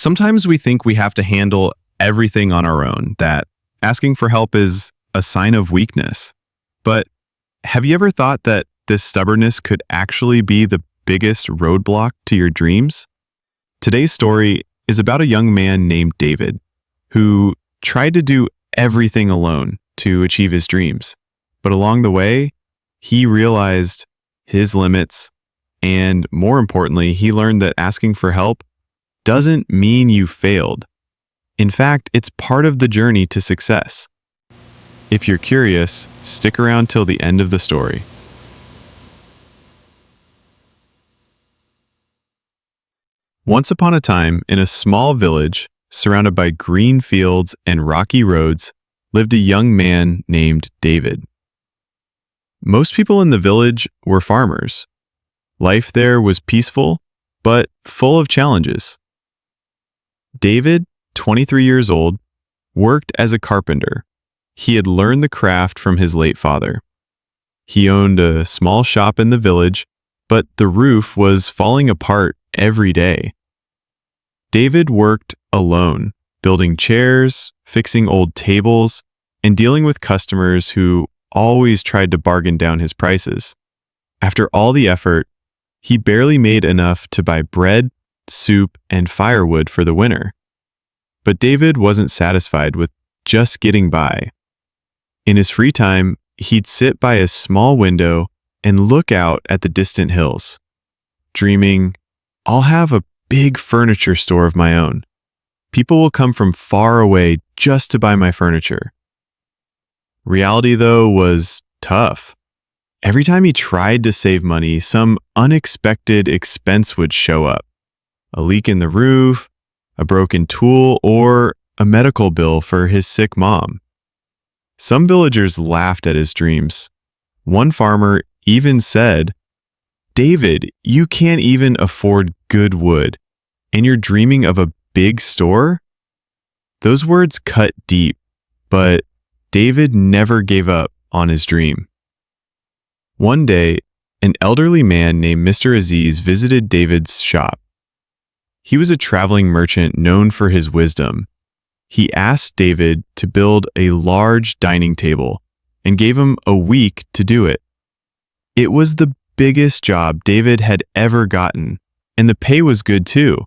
Sometimes we think we have to handle everything on our own, that asking for help is a sign of weakness. But have you ever thought that this stubbornness could actually be the biggest roadblock to your dreams? Today's story is about a young man named David who tried to do everything alone to achieve his dreams. But along the way, he realized his limits, and more importantly, he learned that asking for help doesn't mean you failed. In fact, it's part of the journey to success. If you're curious, stick around till the end of the story. Once upon a time, in a small village surrounded by green fields and rocky roads, lived a young man named David. Most people in the village were farmers. Life there was peaceful, but full of challenges. David, 23 years old, worked as a carpenter. He had learned the craft from his late father. He owned a small shop in the village, but the roof was falling apart every day. David worked alone, building chairs, fixing old tables, and dealing with customers who always tried to bargain down his prices. After all the effort, he barely made enough to buy bread, soup, and firewood for the winter. But David wasn't satisfied with just getting by. In his free time, he'd sit by a small window and look out at the distant hills, dreaming, "I'll have a big furniture store of my own. People will come from far away just to buy my furniture." Reality, though, was tough. Every time he tried to save money, some unexpected expense would show up. A leak in the roof, a broken tool, or a medical bill for his sick mom. Some villagers laughed at his dreams. One farmer even said, "David, you can't even afford good wood, and you're dreaming of a big store?" Those words cut deep, but David never gave up on his dream. One day, an elderly man named Mr. Aziz visited David's shop. He was a traveling merchant known for his wisdom. He asked David to build a large dining table and gave him a week to do it. It was the biggest job David had ever gotten, and the pay was good too.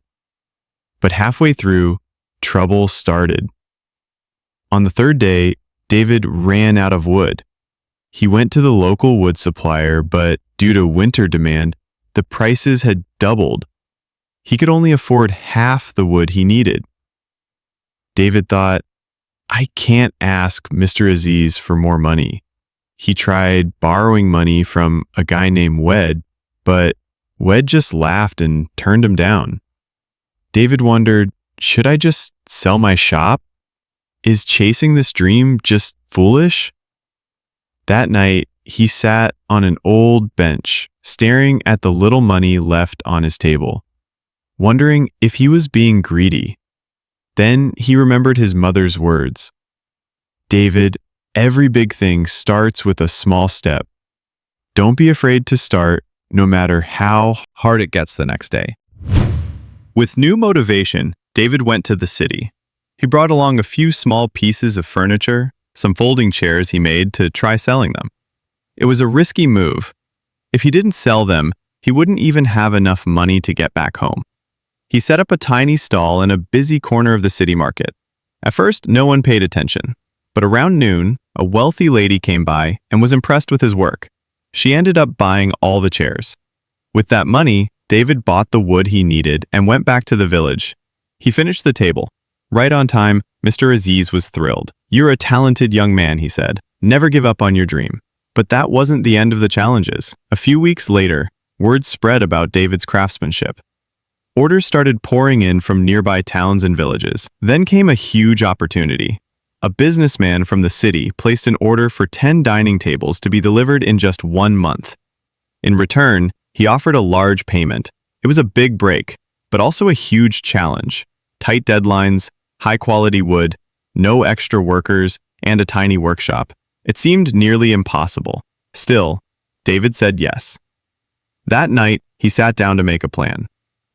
But halfway through, trouble started. On the third day, David ran out of wood. He went to the local wood supplier, but due to winter demand, the prices had doubled. He could only afford half the wood he needed. David thought, "I can't ask Mr. Aziz for more money." He tried borrowing money from a guy named Wed, but Wed just laughed and turned him down. David wondered, should I just sell my shop? Is chasing this dream just foolish? That night, he sat on an old bench, staring at the little money left on his table, wondering if he was being greedy. Then he remembered his mother's words. "David, every big thing starts with a small step. Don't be afraid to start, no matter how hard it gets the next day." With new motivation, David went to the city. He brought along a few small pieces of furniture, some folding chairs he made to try selling them. It was a risky move. If he didn't sell them, he wouldn't even have enough money to get back home. He set up a tiny stall in a busy corner of the city market. At first, no one paid attention, but around noon, a wealthy lady came by and was impressed with his work. She ended up buying all the chairs. With that money, David bought the wood he needed and went back to the village. He finished the table. Right on time, Mr. Aziz was thrilled. "You're a talented young man," he said. "Never give up on your dream." But that wasn't the end of the challenges. A few weeks later, word spread about David's craftsmanship. Orders started pouring in from nearby towns and villages. Then came a huge opportunity. A businessman from the city placed an order for 10 dining tables to be delivered in just 1 month. In return, he offered a large payment. It was a big break, but also a huge challenge. Tight deadlines, high-quality wood, no extra workers, and a tiny workshop. It seemed nearly impossible. Still, David said yes. That night, he sat down to make a plan.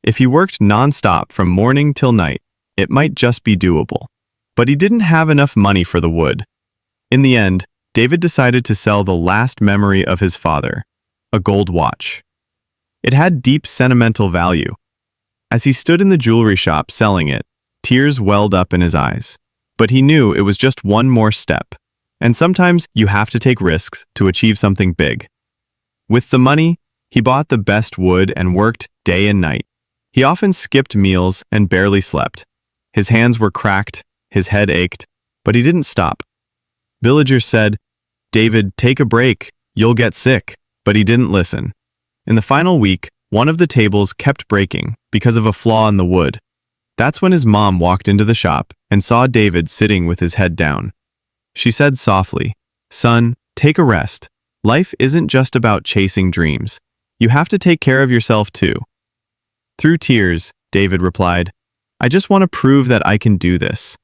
If he worked non-stop from morning till night, it might just be doable. But he didn't have enough money for the wood. In the end, David decided to sell the last memory of his father, a gold watch. It had deep sentimental value. As he stood in the jewelry shop selling it, tears welled up in his eyes. But he knew it was just one more step. And sometimes you have to take risks to achieve something big. With the money, he bought the best wood and worked day and night. He often skipped meals and barely slept. His hands were cracked, his head ached, but he didn't stop. Villagers said, "David, take a break, you'll get sick." But he didn't listen. In the final week, one of the tables kept breaking because of a flaw in the wood. That's when his mom walked into the shop and saw David sitting with his head down. She said softly, "Son, take a rest. Life isn't just about chasing dreams. You have to take care of yourself too." Through tears, David replied, "I just want to prove that I can do this."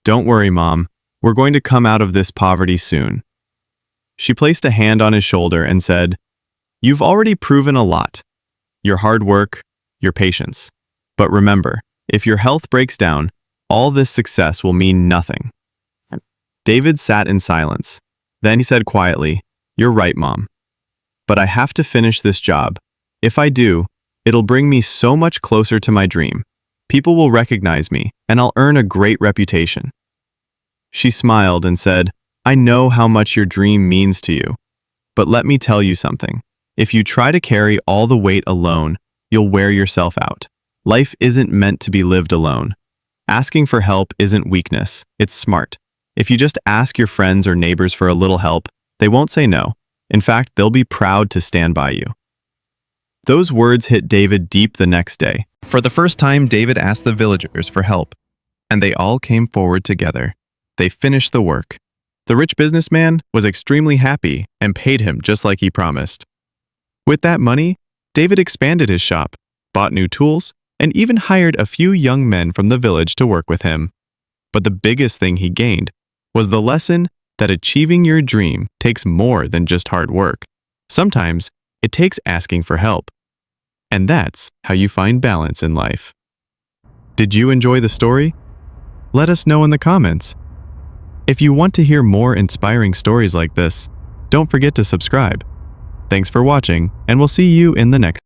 "Don't worry, Mom. We're going to come out of this poverty soon." She placed a hand on his shoulder and said, "You've already proven a lot. Your hard work, your patience. But remember, if your health breaks down, all this success will mean nothing." David sat in silence. Then he said quietly, "You're right, Mom. But I have to finish this job. If I do, it'll bring me so much closer to my dream. People will recognize me, and I'll earn a great reputation." She smiled and said, "I know how much your dream means to you. But let me tell you something. If you try to carry all the weight alone, you'll wear yourself out. Life isn't meant to be lived alone. Asking for help isn't weakness, it's smart. If you just ask your friends or neighbors for a little help, they won't say no. In fact, they'll be proud to stand by you." Those words hit David deep the next day. For the first time, David asked the villagers for help, and they all came forward together. They finished the work. The rich businessman was extremely happy and paid him just like he promised. With that money, David expanded his shop, bought new tools, and even hired a few young men from the village to work with him. But the biggest thing he gained was the lesson that achieving your dream takes more than just hard work. Sometimes it takes asking for help. And that's how you find balance in life. Did you enjoy the story? Let us know in the comments. If you want to hear more inspiring stories like this, don't forget to subscribe. Thanks for watching, and we'll see you in the next